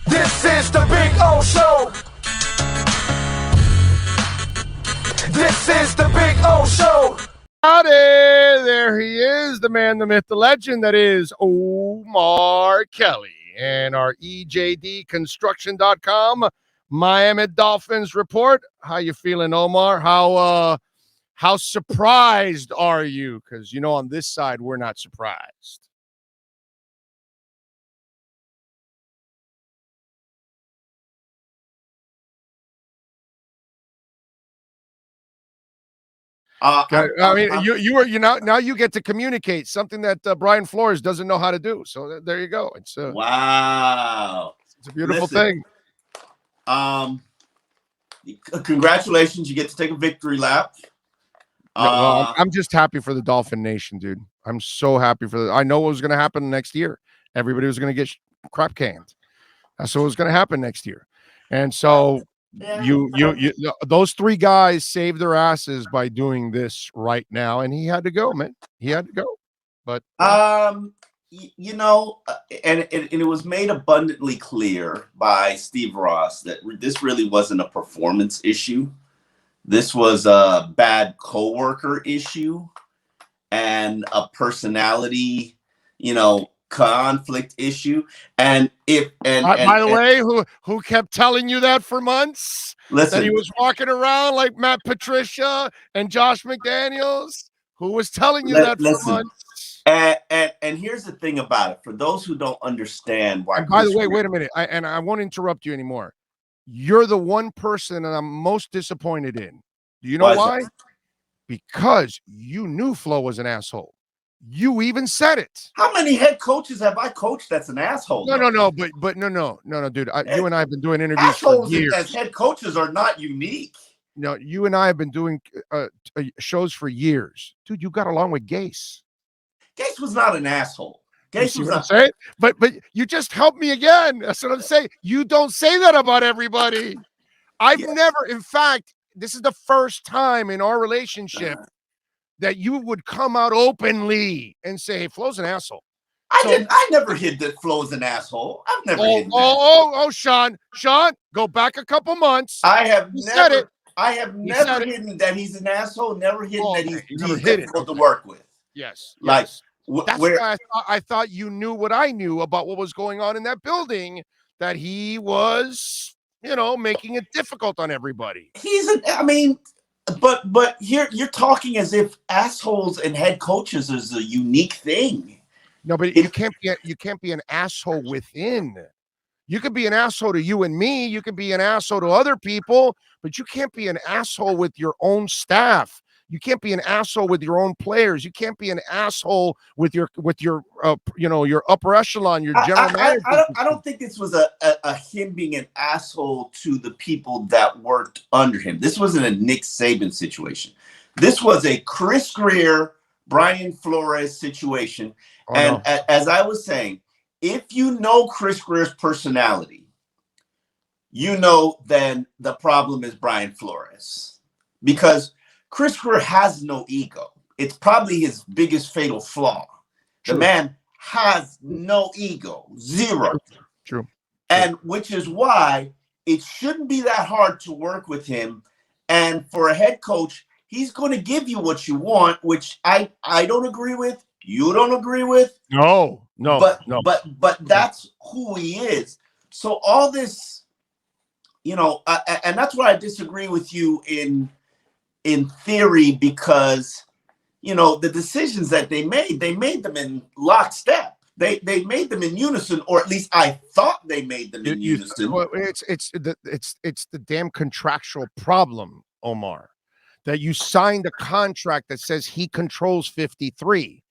This is the Big O Show. This is the Big O Show. Howdy, there he is, the man, the myth, the legend that is Omar Kelly. And our EJDconstruction.com Miami Dolphins report. How you feeling, Omar? How surprised are you? Because, on this side, we're not surprised. Now you get to communicate something that Brian Flores doesn't know how to do. So there you go. It's wow. It's a beautiful thing. Congratulations, you get to take a victory lap. I'm just happy for the Dolphin Nation, dude. I'm so happy for I know what was going to happen next year. Everybody was going to get crap canned. That's what was going to happen next year, and so. You those three guys saved their asses by doing this right now, and he had to go, man. He had to go. But and it was made abundantly clear by Steve Ross that this really wasn't a performance issue. This was a bad coworker issue and a personality, conflict issue. By the way, who kept telling you that for months? Listen, that he was walking around like Matt Patricia and Josh McDaniels. Who was telling you that for months? And here's the thing about it. For those who don't understand why. And by the way, wait a minute. I won't interrupt you anymore. You're the one person that I'm most disappointed in. Do you know why? Because you knew Flo was an asshole. You even said it. How many head coaches have I coached that's an asshole? No, dude. You and I have been doing interviews assholes for years. As head coaches are not unique. No, you and I have been doing shows for years. Dude, you got along with Gase. Gase was not an asshole. Gase was not. Say? But you just helped me again. That's what I'm saying. You don't say that about everybody. I've never, in fact, this is the first time in our relationship that you would come out openly and say, hey, Flo's an asshole. I never hid that Flo's an asshole. I've never hidden that. Sean, go back a couple months. I have never hidden that he's an asshole. Never hidden that he's difficult to work with. Yes. That's why I thought you knew what I knew about what was going on in that building, that he was, making it difficult on everybody. But here you're talking as if assholes and head coaches is a unique thing. No, but you can't be an asshole within. You could be an asshole to you and me. You could be an asshole to other people, but you can't be an asshole with your own staff. You can't be an asshole with your own players. You can't be an asshole with your your upper echelon, your general manager. I don't think this was a him being an asshole to the people that worked under him. This wasn't a Nick Saban situation. This was a Chris Greer, Brian Flores situation. As I was saying, if you know Chris Greer's personality, then the problem is Brian Flores, because Chris Greer has no ego. It's probably his biggest fatal flaw. True. The man has no ego, zero. True. And which is why it shouldn't be that hard to work with him. And for a head coach, he's going to give you what you want, which I don't agree with. You don't agree with. No. But that's who he is. So all this, and that's why I disagree with you in theory, because the decisions that they made them in lockstep. They made them in unison, or at least I thought they made them in unison. It's the damn contractual problem, Omar, that you signed a contract that says he controls 53.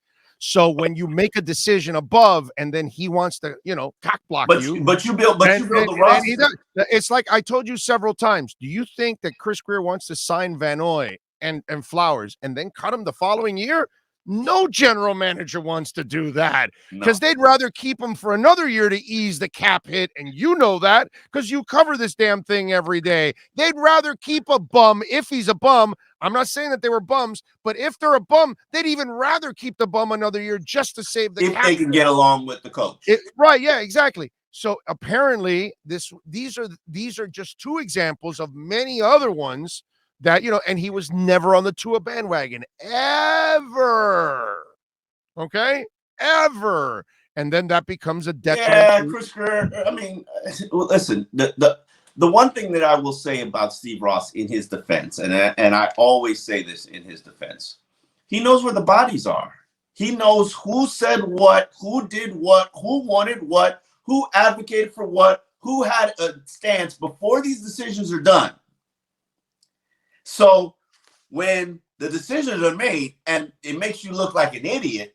So when you make a decision above, and then he wants to, cock block you. But you build the roster. It's like I told you several times. Do you think that Chris Greer wants to sign Van Noy and Flowers and then cut him the following year? No general manager wants to do that, because they'd rather keep him for another year to ease the cap hit. And you know that because you cover this damn thing every day. They'd rather keep a bum if he's a bum. I'm not saying that they were bums, but if they're a bum, they'd even rather keep the bum another year just to save the cap. If they can get along with the coach. Right, yeah, exactly. So apparently these are just two examples of many other ones that, and he was never on the Tua bandwagon ever. Okay? Ever. And then that becomes a detriment. Yeah, Chris Greer. I mean, listen, the one thing that I will say about Steve Ross in his defense, and I always say this in his defense, he knows where the bodies are. He knows who said what, who did what, who wanted what, who advocated for what, who had a stance before these decisions are done. So when the decisions are made and it makes you look like an idiot,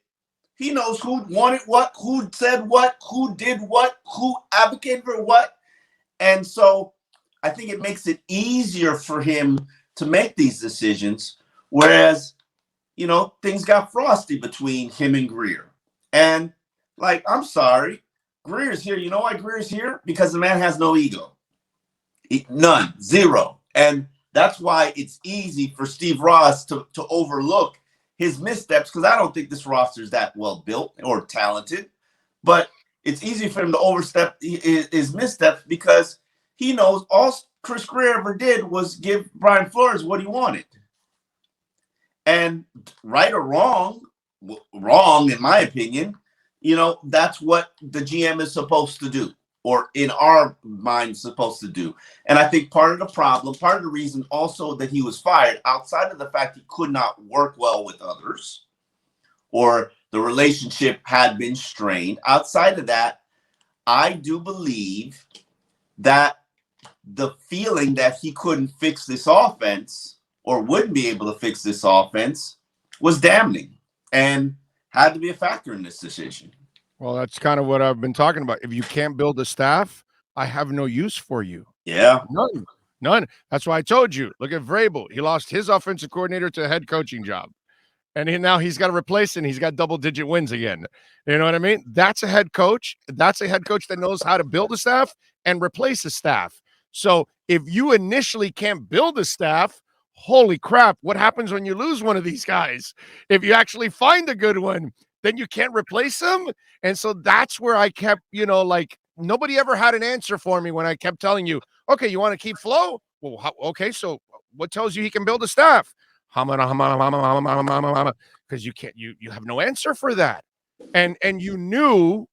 he knows who wanted what, who said what, who did what, who advocated for what. And so I think it makes it easier for him to make these decisions. Whereas, things got frosty between him and Greer. And I'm sorry, Greer's here. You know why Greer's here? Because the man has no ego. None, zero. And that's why it's easy for Steve Ross to overlook his missteps, because I don't think this roster is that well built or talented. But it's easy for him to overstep his missteps because he knows all Chris Greer ever did was give Brian Flores what he wanted. And right or wrong in my opinion, that's what the GM is supposed to do, or in our mind supposed to do. And I think part of the reason also that he was fired, outside of the fact he could not work well with others, or the relationship had been strained, outside of that, I do believe that the feeling that he couldn't fix this offense or wouldn't be able to fix this offense was damning and had to be a factor in this decision. Well, that's kind of what I've been talking about. If you can't build a staff, I have no use for you. Yeah. None. That's why I told you. Look at Vrabel. He lost his offensive coordinator to a head coaching job. And now he's got to replace it, and he's got double-digit wins again. You know what I mean? That's a head coach. That's a head coach that knows how to build a staff and replace a staff. So if you initially can't build a staff, holy crap, what happens when you lose one of these guys? If you actually find a good one, then you can't replace them. And so that's where I kept, nobody ever had an answer for me when I kept telling you, okay, you want to keep Flo? Well, okay, so what tells you he can build a staff? Because you can't, you have no answer for that. And you knew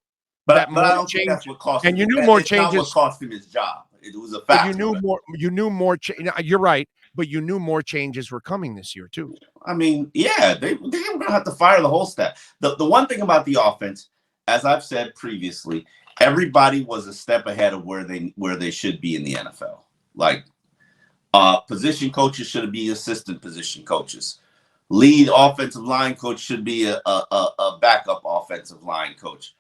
but I don't think that's what cost him. And you knew more changes. Not what cost him his job. It was a fact. You knew more. You're right, but you knew more changes were coming this year too. I mean, yeah, they're going to have to fire the whole staff. The one thing about the offense, as I've said previously, everybody was a step ahead of where they should be in the NFL. Position coaches should be assistant position coaches. Lead offensive line coach should be a backup offensive line coach.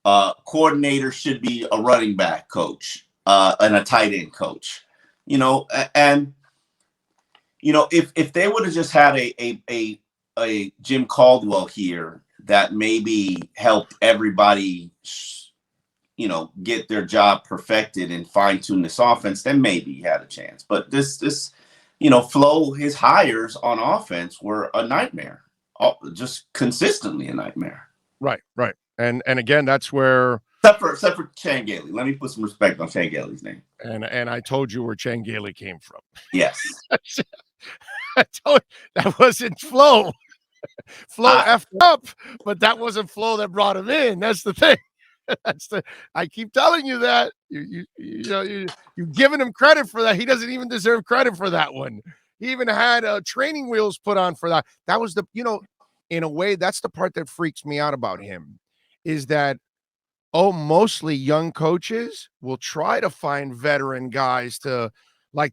Coordinator should be a running back coach and a tight end coach. If they would have just had a Jim Caldwell here that maybe helped everybody, get their job perfected and fine tune this offense, then maybe he had a chance. But this Flo, his hires on offense were a nightmare, just consistently a nightmare. Right. And again, that's where except for Chan Gailey. Let me put some respect on Chan Gailey's name. And I told you where Chan Gailey came from. Yes. I told you, that wasn't Flo. Flo effed up, but that wasn't Flo that brought him in. That's the thing. I keep telling you that. You're giving him credit for that. He doesn't even deserve credit for that one. He even had training wheels put on for that. That was in a way, that's the part that freaks me out about him, is that mostly young coaches will try to find veteran guys to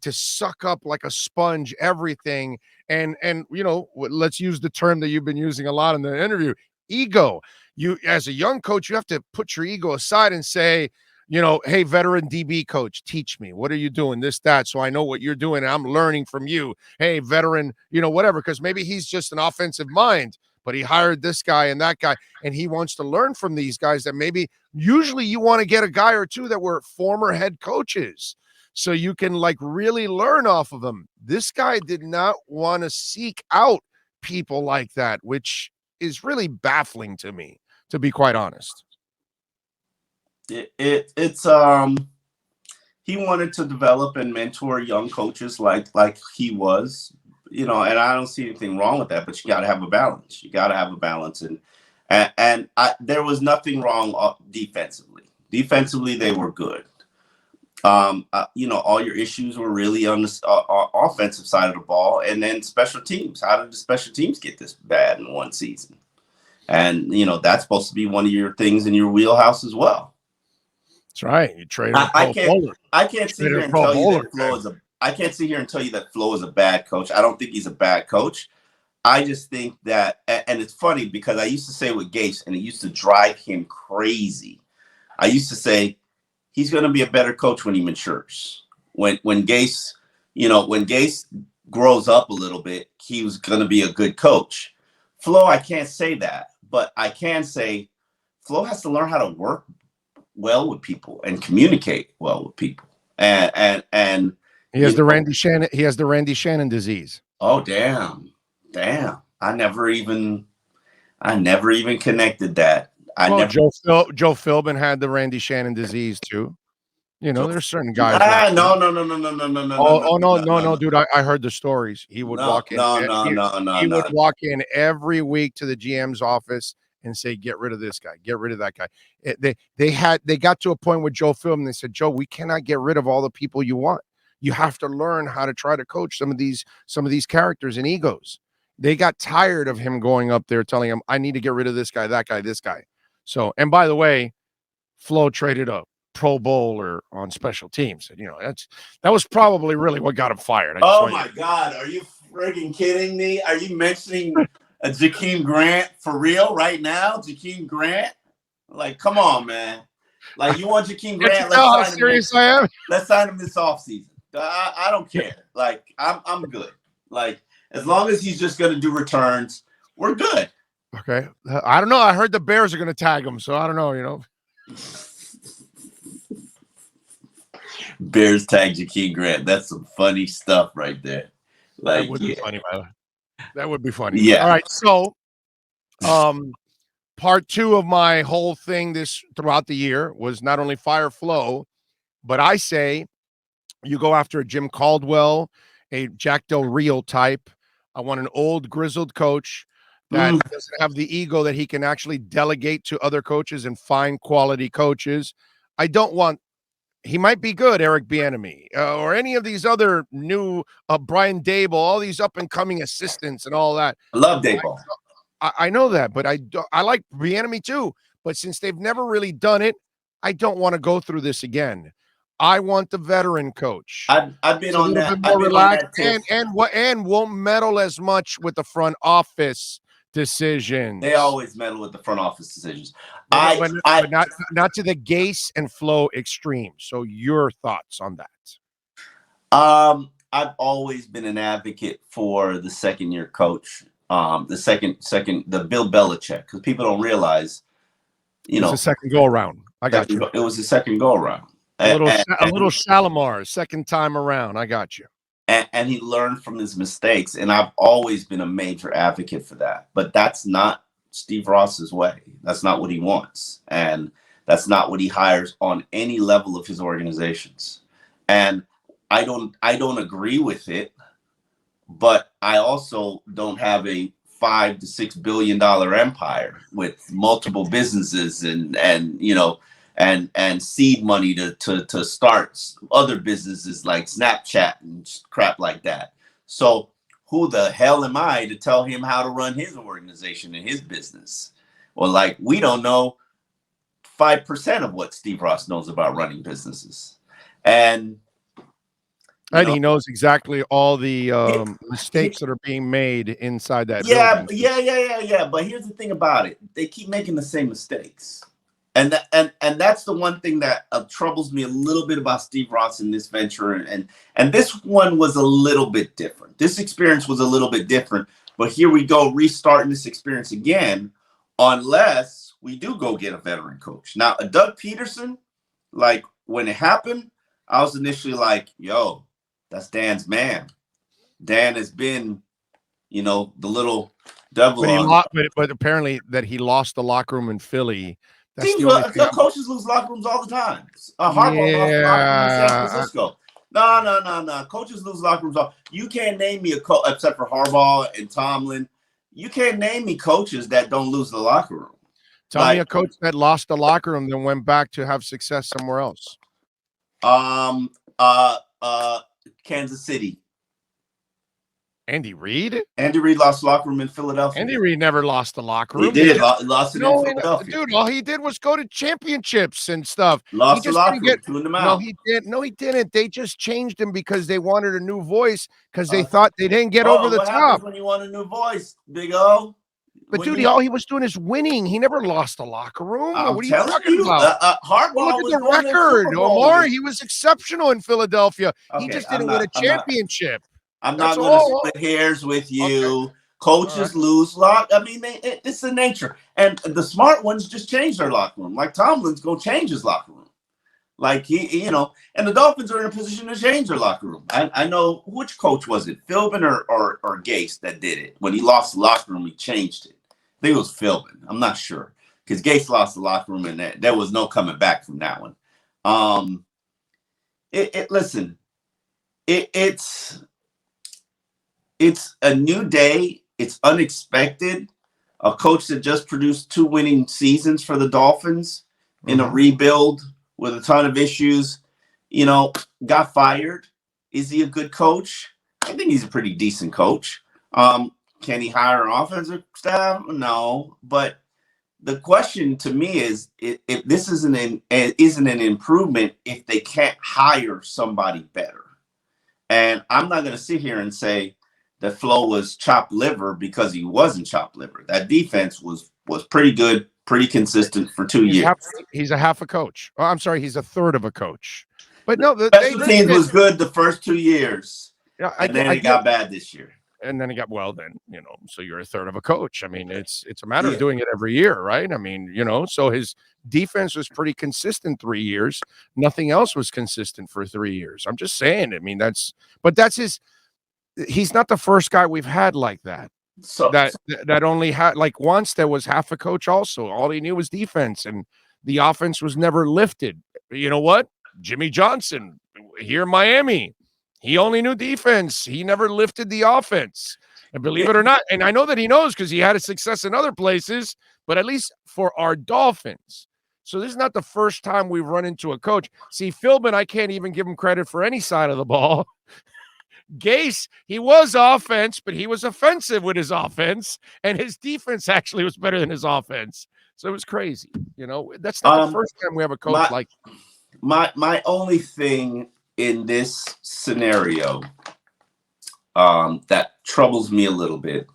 suck up like a sponge everything. And let's use the term that you've been using a lot in the interview, ego. You, as a young coach, you have to put your ego aside and say, hey, veteran DB coach, teach me. What are you doing? This, that, so I know what you're doing and I'm learning from you. Hey, veteran, whatever, because maybe he's just an offensive mind, but he hired this guy and that guy, and he wants to learn from these guys that maybe usually you want to get a guy or two that were former head coaches so you can really learn off of them. This guy did not want to seek out people like that, which is really baffling to me, to be quite honest. It's he wanted to develop and mentor young coaches like he was, and I don't see anything wrong with that, but you got to have a balance. You got to have a balance. And there was nothing wrong defensively. Defensively, they were good. All your issues were really on the offensive side of the ball, and then special teams. How did the special teams get this bad in one season? And, that's supposed to be one of your things in your wheelhouse as well. That's right. You traded I can't sit here and tell you that Flo is I can't sit here and tell you that Flo is a bad coach. I don't think he's a bad coach. I just think that, and it's funny because I used to say with Gase, and it used to drive him crazy. I used to say he's going to be a better coach when he matures. When Gase, when Gase grows up a little bit, he was going to be a good coach. Flo, I can't say that, but I can say Flo has to learn how to work well with people and communicate well with people. And he has the Randy Shannon. He has the Randy Shannon disease. Oh, damn. I never even connected that. Joe Philbin had the Randy Shannon disease too. There's certain guys. No, dude. I heard the stories. He would walk in. He would walk in every week to the GM's office and say, "Get rid of this guy. Get rid of that guy." They got to a point with Joe Philbin. They said, "Joe, we cannot get rid of all the people you want. You have to learn how to try to coach some of these characters and egos." They got tired of him going up there telling him, "I need to get rid of this guy, that guy, this guy." So, and by the way, Flo traded a Pro Bowler on special teams. That was probably really what got him fired. Oh my God, are you freaking kidding me? Are you mentioning Jakeem Grant for real right now? Jakeem Grant, like, come on, man. Like, you want Jakeem Grant? How serious I am? Let's sign him this offseason. I don't care. Like, I'm good. Like, as long as he's just going to do returns, we're good. Okay. I don't know. I heard the Bears are going to tag him, so I don't know, Bears tag Jakeem Grant. That's some funny stuff right there. Like, that would be funny, man. That would be funny. Yeah. All right. So, part 2 of my whole thing throughout the year was not only fire Flo, but I say you go after a Jim Caldwell, a Jack Del Rio type. I want an old grizzled coach that doesn't have the ego that he can actually delegate to other coaches and find quality coaches. I don't want. He might be good, Eric Bieniemy, or any of these other new Brian Dable, all these up-and-coming assistants and all that. I love Dable. I know that, but I like Bieniemy too. But since they've never really done it, I don't want to go through this again. I want the veteran coach. I've been on that. More relaxed and won't meddle as much with the front office decisions. They always meddle with the front office decisions. But not to the Gase and Flo extreme. So your thoughts on that? I've always been an advocate for the second-year coach, the Bill Belichick, because people don't realize, it's a second go around. I got you. It was the second go around. A little Shalimar, second time around. I got you. And he learned from his mistakes, and I've always been a major advocate for that. But that's not Steve Ross's way. That's not what he wants, and that's not what he hires on any level of his organizations. And I don't agree with it, but I also don't have a $5 to $6 billion empire with multiple businesses and seed money to start other businesses like Snapchat and crap like that. So who the hell am I to tell him how to run his organization and his business? Well, like, we don't know 5% of what Steve Ross knows about running businesses. And he knows exactly all the mistakes that are being made inside that building. Yeah. But here's the thing about it. They keep making the same mistakes. And that's the one thing that troubles me a little bit about Steve Ross in this venture. And this one was a little bit different. This experience was a little bit different. But here we go, restarting this experience again, unless we do go get a veteran coach. Now, a Doug Peterson, like, when it happened, I was initially like, yo, that's Dan's man. Dan has been, the little devil. But apparently that he lost the locker room in Philly That's the only thing. Coaches lose locker rooms all the time. Harbaugh lost the locker room in San Francisco. No. Coaches lose locker rooms. You can't name me a coach except for Harbaugh and Tomlin. You can't name me coaches that don't lose the locker room. Tell me a coach that lost the locker room then went back to have success somewhere else. Kansas City. Andy Reid? Andy Reid lost the locker room in Philadelphia. Andy Reid never lost the locker room. He did. Lost it in Philadelphia. Dude, all he did was go to championships and stuff. Lost the locker room, tuned him out. No, he didn't. No, he didn't. They just changed him because they wanted a new voice because they thought they didn't get over the what top. happens when you want a new voice, Big O? But dude, all he was doing is winning. He never lost the locker room. What are you talking about? Harbaugh Look at the record, Omar. He was exceptional in Philadelphia. He just didn't win a championship. I'm not going to split hairs with you. Okay. Coaches lose lock. I mean, it's the nature. And the smart ones just change their locker room. Like Tomlin's going to change his locker room. Like and the Dolphins are in a position to change their locker room. I know which coach was it, Philbin or Gase that did it. When he lost the locker room, he changed it. I think it was Philbin. I'm not sure because Gase lost the locker room and there was no coming back from that one. It's a new day. It's unexpected. A coach that just produced 2 winning seasons for the Dolphins in a rebuild with a ton of issues, got fired. Is he a good coach? I think he's a pretty decent coach. Can he hire an offensive staff? No. But the question to me is if this isn't an improvement if they can't hire somebody better. And I'm not going to sit here and say that Flo was chopped liver because he wasn't chopped liver. That defense was pretty good, pretty consistent for 2 years. He's a half a coach. Oh, I'm sorry, he's a third of a coach. But no, the special teams was good the first 2 years. Yeah, and then it got bad this year. And then it got so you're a third of a coach. I mean, it's a matter of doing it every year, right? I mean, so his defense was pretty consistent 3 years. Nothing else was consistent for 3 years. I'm just saying. I mean, he's not the first guy we've had like that. So that only had once there was half a coach also. All he knew was defense and the offense was never lifted. You know what? Jimmy Johnson here in Miami. He only knew defense. He never lifted the offense. And believe it or not, and I know that he knows because he had a success in other places, but at least for our Dolphins. So this is not the first time we've run into a coach. See, Philbin, I can't even give him credit for any side of the ball. Gase, he was offense, but he was offensive with his offense, and his defense actually was better than his offense. So it was crazy. That's not the first time we have a coach like my only thing in this scenario that troubles me a little bit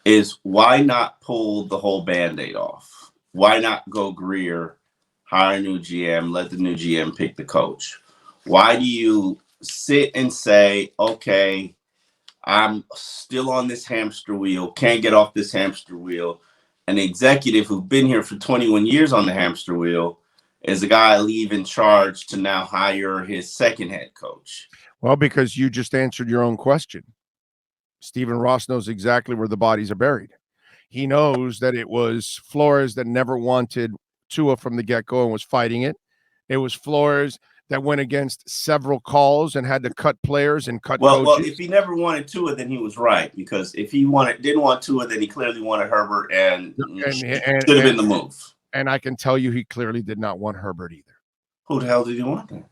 is why not pull the whole Band-Aid off? Why not go Greer, hire a new GM, let the new GM pick the coach? Why do you sit and say, okay, I'm still on this hamster wheel, can't get off this hamster wheel? An executive who's been here for 21 years on the hamster wheel is a guy I leave in charge to now hire his second head coach. Well, because you just answered your own question. Stephen Ross knows exactly where the bodies are buried. He knows that it was Flores that never wanted Tua from the get-go and was fighting it. It was Flores that went against several calls and had to cut players and cut coaches. Well, if he never wanted Tua, then he was right. Because if he didn't want Tua, then he clearly wanted Herbert and should have been the move. And I can tell you he clearly did not want Herbert either. Who the hell did he want then?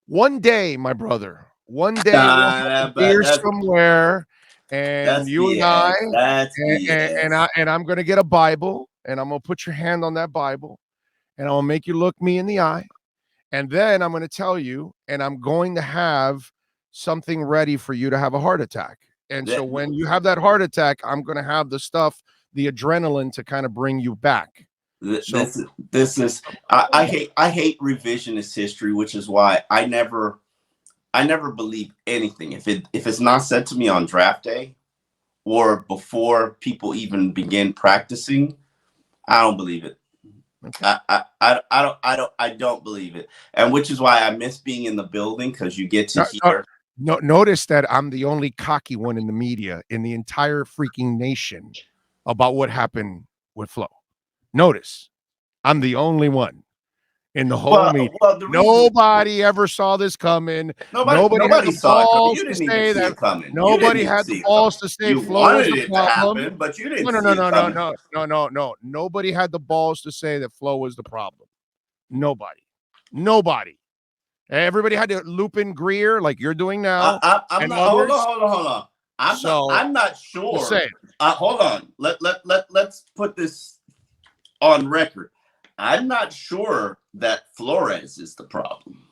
One day, my brother. One day we'll have a beer somewhere, and you and I, and I'm going to get a Bible, and I'm going to put your hand on that Bible, and I'm going to make you look me in the eye, and then I'm going to tell you, and I'm going to have something ready for you to have a heart attack. And so when you have that heart attack, I'm going to have the stuff, the adrenaline to kind of bring you back. I hate revisionist history, which is why I never believe anything. If it's not said to me on draft day or before people even begin practicing, I don't believe it. Okay. I don't believe it. And which is why I miss being in the building, because you get to hear. No, notice that I'm the only cocky one in the media in the entire freaking nation about what happened with Flo. Notice I'm the only one in the whole meeting. Nobody ever saw this coming. Nobody had the saw it coming. balls You to didn't even say see that. it coming. Nobody had the balls to say You Flo was wanted the it to problem. happen, but you didn't No. see it coming. No. Nobody had the balls to say that Flo was the problem. Nobody. Everybody had to loop in Greer like you're doing now. I'm not. Hold on. I'm not sure. We'll say it. Hold on. Let's put this on record. I'm not sure that Flores is the problem.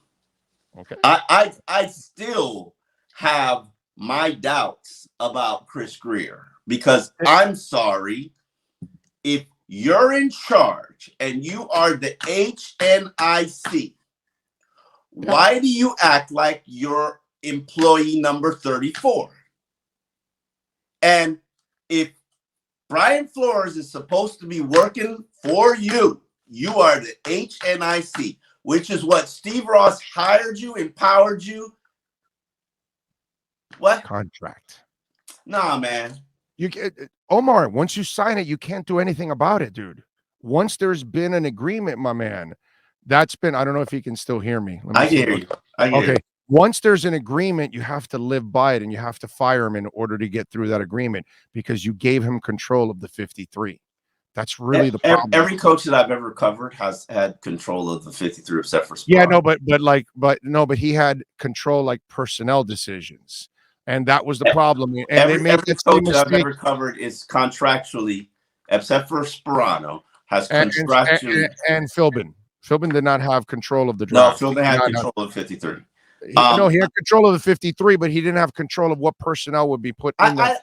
Okay. I still have my doubts about Chris Greer because I'm sorry, if you're in charge and you are the HNIC, why do you act like you're employee number 34? And if Brian Flores is supposed to be working for you, you are the HNIC, which is what Steve Ross hired you, empowered you. What? Contract. Nah, man. Omar, once you sign it, you can't do anything about it, dude. Once there's been an agreement, my man, that's been, I don't know if you can still hear me. I hear you. Okay. Once there's an agreement, you have to live by it and you have to fire him in order to get through that agreement because you gave him control of the 53. That's really the problem. Every coach that I've ever covered has had control of the 53 except for Sparano. Yeah, no, but he had control like personnel decisions. And that was the problem. And every coach that I've ever covered is contractually, except for Sparano, has contractually. And Philbin. Philbin did not have control of the draft. No, Philbin had control of 53. He had control of the 53, but he didn't have control of what personnel would be put in that.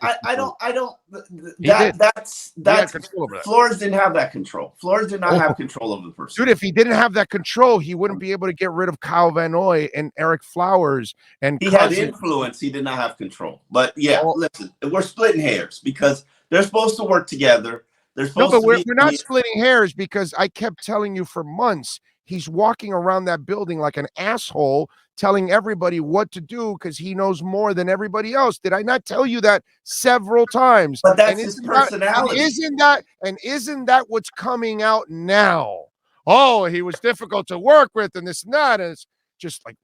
That's Flores didn't have that control. Flores did not have control of the personnel. Dude, if he didn't have that control, he wouldn't be able to get rid of Kyle Van Noy and Eric Flowers and he had influence. He did not have control. But yeah, listen, we're splitting hairs because they're supposed to work together. We're not splitting hairs because I kept telling you for months he's walking around that building like an asshole, telling everybody what to do because he knows more than everybody else. Did I not tell you that several times? But that's his personality. Isn't that what's coming out now? Oh, he was difficult to work with and this and that. And it's just like,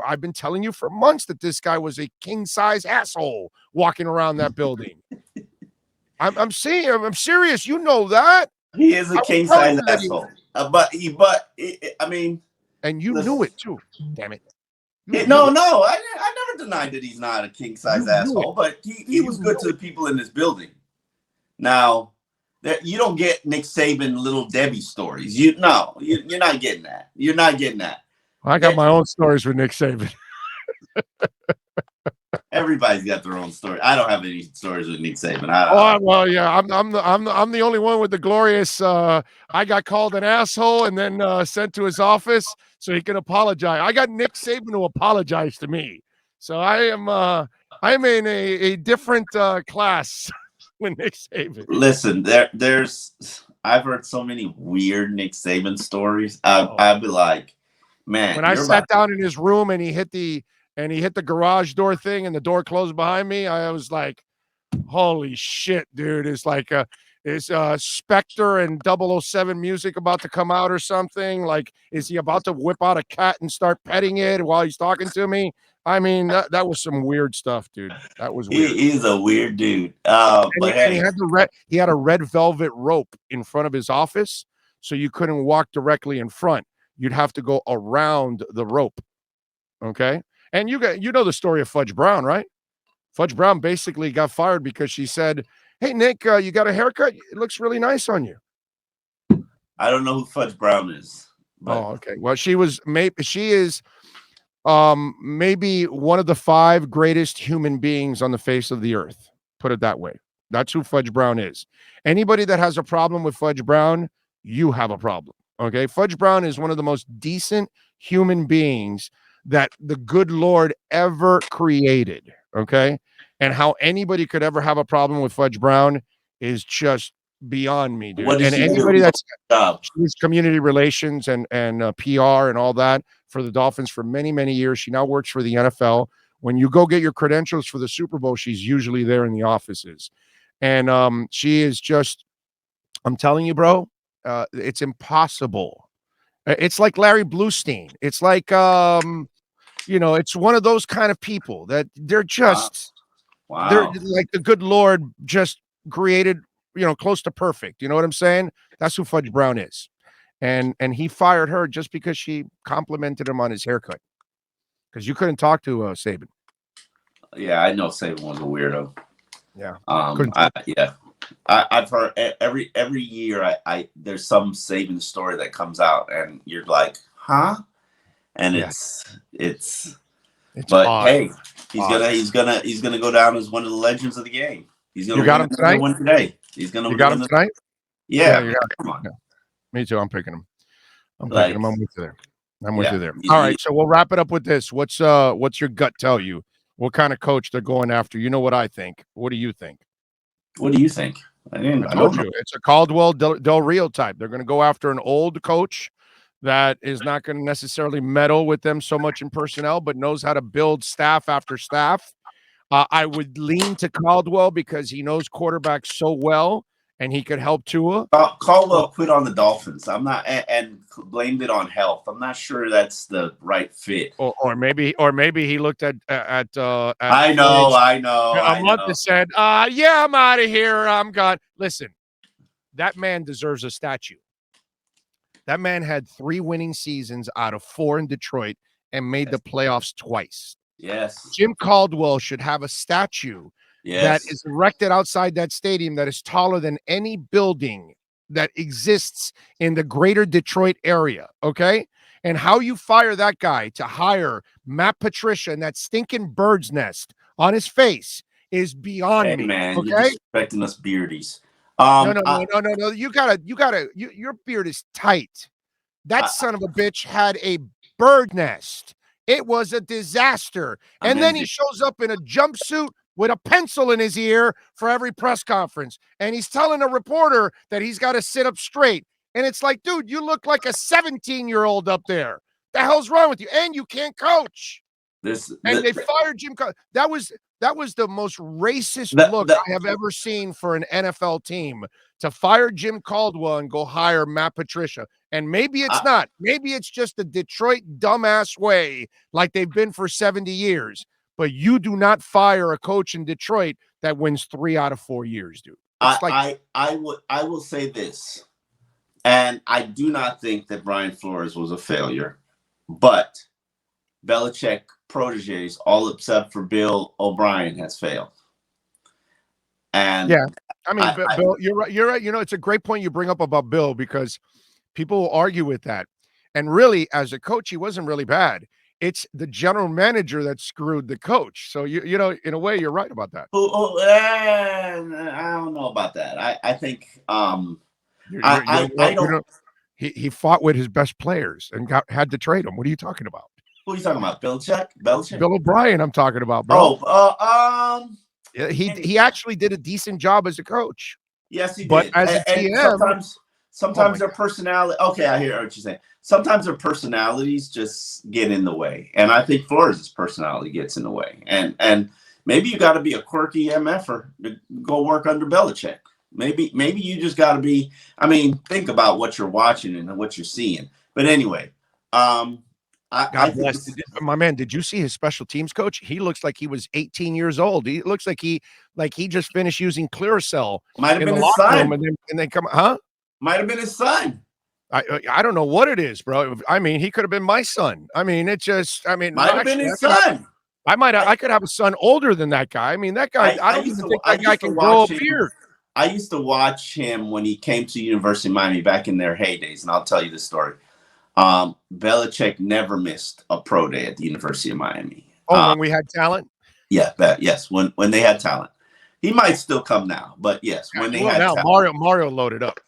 I've been telling you for months that this guy was a king-size asshole walking around that building. I'm serious. You know that. He is a king-size asshole. I mean, and you knew it too. Damn it. No, I never denied that he's not a king-size asshole, but he was good to the people in this building. Now, you don't get Nick Saban, Little Debbie stories. You're not getting that. You're not getting that. I got my own stories with Nick Saban. Everybody's got their own story. I don't have any stories with Nick Saban. I'm the only one with the glorious. I got called an asshole and then sent to his office so he can apologize. I got Nick Saban to apologize to me. So I'm in a different class with Nick Saban. Listen, I've heard so many weird Nick Saban stories. I'd be like, man. When I sat down in his room and he hit the garage door thing and the door closed behind me, I was like, holy shit, dude. It's like is Spectre and 007 music about to come out or something? Like, is he about to whip out a cat and start petting it while he's talking to me? I mean, that was some weird stuff, dude. That was weird. He's a weird dude. He had a red velvet rope in front of his office, so you couldn't walk directly in front. You'd have to go around the rope. Okay? And you know the story of Fudge Brown, right? Fudge Brown basically got fired because she said, "Hey Nick, you got a haircut? It looks really nice on you." I don't know who Fudge Brown is. But... Oh, okay. Well, she is maybe one of the 5 greatest human beings on the face of the earth. Put it that way. That's who Fudge Brown is. Anybody that has a problem with Fudge Brown, you have a problem. Okay? Fudge Brown is one of the most decent human beings that the good Lord ever created, okay? And how anybody could ever have a problem with Fudge Brown is just beyond me, dude. And anybody that's community relations and PR and all that for the Dolphins for many, many years. She now works for the NFL. When you go get your credentials for the Super Bowl, she's usually there in the offices. And she is just, I'm telling you, bro, it's impossible. It's like Larry Bluestein. It's like it's one of those kind of people that they're just they're Wow. like the good Lord just created, close to perfect. You know what I'm saying? That's who Fudge Brown is. And he fired her just because she complimented him on his haircut. Because you couldn't talk to Saban. Yeah, I know Saban was a weirdo. Yeah. I've heard every year I there's some Saban story that comes out and you're like, huh? And it's but odd. hey, he's gonna go down as one of the legends of the game. He's gonna got him tonight. Win today. He's gonna. You got him tonight. Yeah, you got come on. Yeah. Me too. I'm picking him. I'm Like, picking him. I'm with you there. I'm with you there. All right, so we'll wrap it up with this. What's your gut tell you? What kind of coach they're going after? You know what I think. What do you think? What do you think? I told you it's a Caldwell Del Rio type. They're going to go after an old coach that is not going to necessarily meddle with them so much in personnel, but knows how to build staff after staff. I would lean to Caldwell because he knows quarterbacks so well, and he could help Tua. Caldwell quit on the Dolphins. I'm not, and blamed it on health. I'm not sure that's the right fit. Or maybe he looked at I know a month and said, yeah, I'm out of here. I'm gone. Listen, that man deserves a statue. That man had 3 winning seasons out of 4 in Detroit and made the playoffs twice. Yes. Jim Caldwell should have a statue that is erected outside that stadium that is taller than any building that exists in the greater Detroit area, okay? And how you fire that guy to hire Matt Patricia and that stinking bird's nest on his face is beyond me. Man, okay? You're expecting us beardies. No. Your beard is tight. That son of a bitch had a bird nest. It was a disaster. And then he shows up in a jumpsuit with a pencil in his ear for every press conference. And he's telling a reporter that he's got to sit up straight. And it's like, dude, you look like a 17-year-old up there. The hell's wrong with you? And you can't coach. They fired Jim. That was the most racist look I have ever seen for an NFL team, to fire Jim Caldwell and go hire Matt Patricia. And maybe it's not. Maybe it's just the Detroit dumbass way, like they've been for 70 years. But you do not fire a coach in Detroit that wins 3 out of 4 years, dude. I will say this, and I do not think that Brian Flores was a failure, but Belichick proteges, all except for Bill O'Brien, has failed. And yeah, I mean, Bill, you're right. You're right. It's a great point you bring up about Bill, because people will argue with that. And really, as a coach, he wasn't really bad. It's the general manager that screwed the coach. So you know, in a way, you're right about that. I don't know about that. I think He fought with his best players and had to trade them. What are you talking about? Who are you talking about? Belichick? Bill O'Brien, I'm talking about, bro. He actually did a decent job as a coach. Yes, he did. But as a GM, sometimes their personality. Okay, I hear what you're saying. Sometimes their personalities just get in the way, and I think Flores' personality gets in the way. And maybe you got to be a quirky MFer to go work under Belichick. Maybe you just got to be. I mean, think about what you're watching and what you're seeing. But anyway, God bless. My man, did you see his special teams coach? He looks like he was 18 years old. He looks like he just finished using Clearasil. Might have been his son. And then come, huh? Might have been his son. I don't know what it is, bro. I mean, he could have been my son. I mean, might have been his son. I could have a son older than that guy. I mean, that guy. I don't even think that guy can grow a beard. I used to watch him when he came to University of Miami back in their heydays, and I'll tell you the story. Belichick never missed a pro day at the University of Miami. When we had talent? Yeah, yes, when they had talent. He might still come now, but yes, when they had talent. Mario loaded up.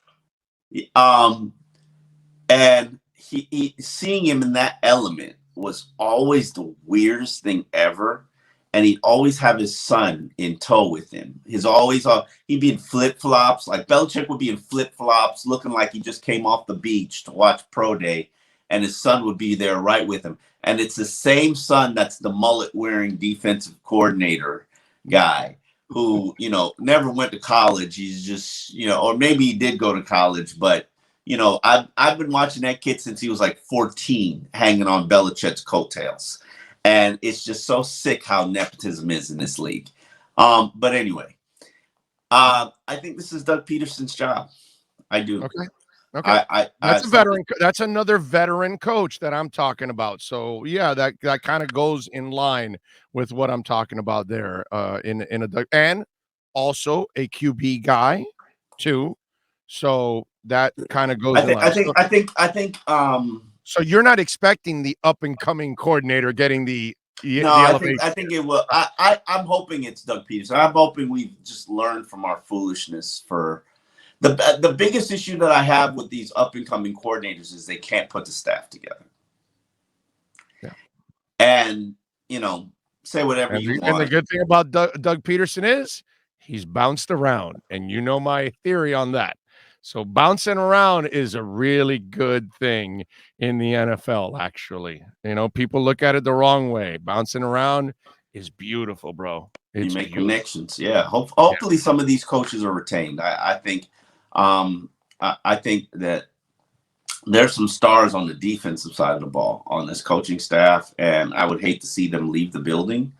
And he seeing him in that element was always the weirdest thing ever. And he'd always have his son in tow with him. He'd be in flip-flops. Like Belichick would be in flip-flops, looking like he just came off the beach to watch pro day. And his son would be there right with him. And it's the same son that's the mullet-wearing defensive coordinator guy who, never went to college. He's just, or maybe he did go to college, but, I've been watching that kid since he was like 14, hanging on Belichick's coattails, and it's just so sick how nepotism is in this league. But anyway, I think this is Doug Peterson's job. I do. Okay. That's a veteran. That's another veteran coach that I'm talking about. So yeah, that kind of goes in line with what I'm talking about there. And also a QB guy too. So that kind of goes in line. I think. So you're not expecting the up and coming coordinator getting the elevation. I think it will. I'm hoping it's Doug Peterson. I'm hoping we've just learned from our foolishness. For the biggest issue that I have with these up and coming coordinators is they can't put the staff together. Yeah. And say whatever you want. And the good thing about Doug Peterson is he's bounced around, and you know my theory on that. So bouncing around is a really good thing in the NFL, actually. People look at it the wrong way. Bouncing around is beautiful, bro. You make connections. Yeah. Hopefully some of these coaches are retained. I think that there's some stars on the defensive side of the ball on this coaching staff, and I would hate to see them leave the building.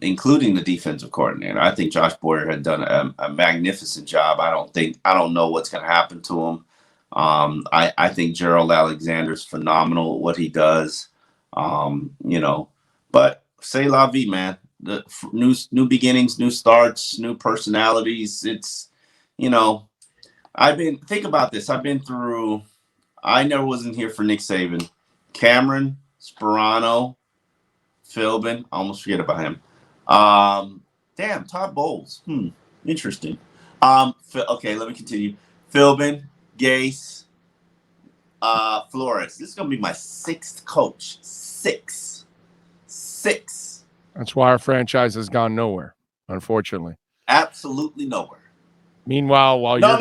Including the defensive coordinator. I think Josh Boyer had done a magnificent job. I don't know what's going to happen to him. I think Gerald Alexander's phenomenal at what he does. But c'est la vie, man. The new beginnings, new starts, new personalities. It's, think about this. I never wasn't here for Nick Saban. Cameron, Sperano, Philbin, I almost forget about him. Todd Bowles. Interesting. Okay, let me continue. Philbin, Gase, Flores. This is gonna be my sixth coach. Six. That's why our franchise has gone nowhere, unfortunately. Absolutely nowhere. Meanwhile, no.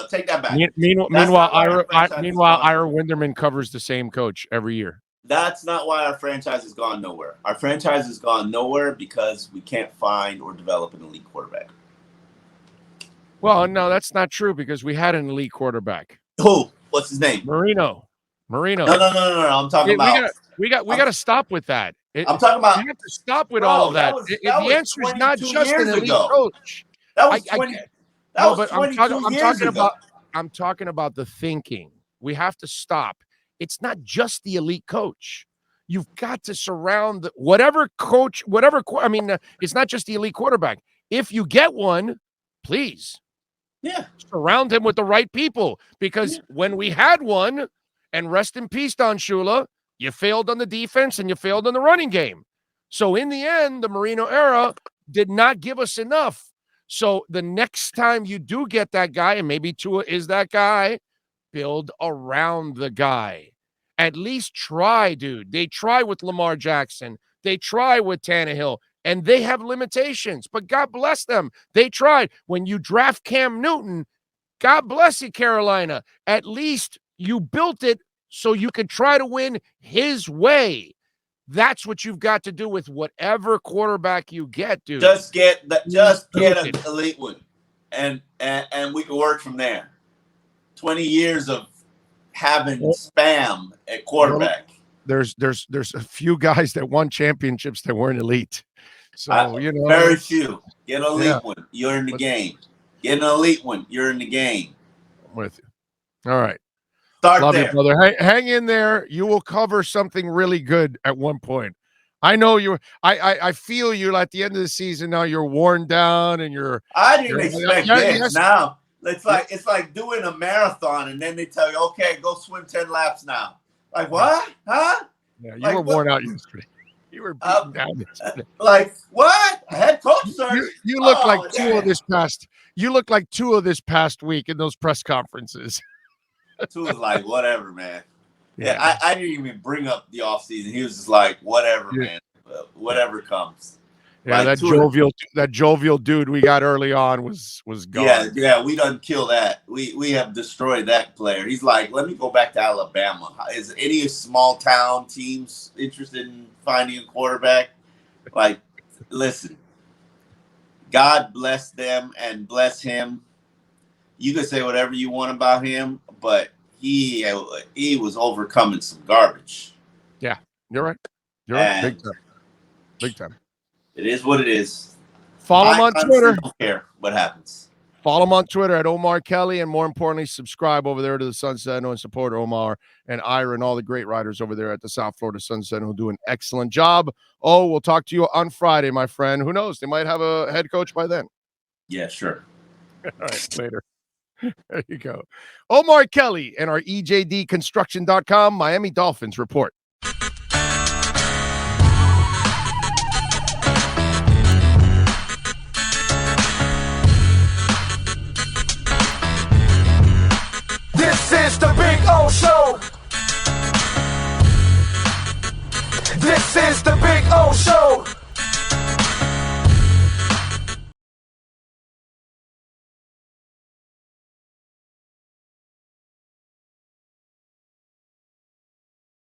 Take that back. Meanwhile, Ira Winderman covers the same coach every year. That's not why our franchise has gone nowhere. Our franchise has gone nowhere because we can't find or develop an elite quarterback. Well, no, that's not true because we had an elite quarterback. Who? What's his name? Marino. No. I'm talking about. We got to stop with that. I'm talking about. We have to stop with all of that. The answer is not just an elite coach. That was 22 years ago. I'm talking about the thinking. We have to stop. It's not just the elite coach. You've got to surround whatever coach, it's not just the elite quarterback. If you get one, please surround him with the right people. Because when we had one, and rest in peace, Don Shula, you failed on the defense and you failed on the running game. So in the end, the Marino era did not give us enough. So the next time you do get that guy, and maybe Tua is that guy, build around the guy. At least try, dude. They try with Lamar Jackson. They try with Tannehill, and they have limitations, but God bless them. They tried. When you draft Cam Newton, God bless you, Carolina. At least you built it so you could try to win his way. That's what you've got to do with whatever quarterback you get, dude. Just get an elite one, and we can work from there. 20 years of having spam at quarterback. There's a few guys that won championships that weren't elite. So very few. Get an elite one, you're in the game. Get an elite one, you're in the game. I'm with you. All right. Love there. You, brother. Hang in there. You will cover something really good at one point. I know you. I feel you. At the end of the season, now you're worn down, and I didn't expect this. Yes. Now it's like doing a marathon, and then they tell you, okay, go swim 10 laps now. Like what? Huh? Yeah, you were worn out yesterday. You were beaten down yesterday. Like what? A head coach search? You look like Tua this past. You look like Tua this past week in those press conferences. Tua's like, whatever, man. Yeah, I didn't even bring up the offseason. He was just like, whatever, man. Whatever comes. Yeah, like, that jovial dude we got early on was gone. Yeah, we done kill that. We have destroyed that player. He's like, let me go back to Alabama. Is any small town teams interested in finding a quarterback? Like, listen, God bless them and bless him. you can say whatever you want about him, but he was overcoming some garbage. Yeah, you're right. You're right. Big time. Big time. It is what it is. Follow him on Twitter. Don't care what happens. Follow him on Twitter at Omar Kelly, and more importantly, subscribe over there to the Sun Sentinel and support Omar and Ira and all the great writers over there at the South Florida Sun Sentinel who do an excellent job. Oh, we'll talk to you on Friday, my friend. Who knows? They might have a head coach by then. Yeah, sure. All right, later. There you go. Omar Kelly and our EJDconstruction.com Miami Dolphins report. This is the Big O Show. This is the Big O Show.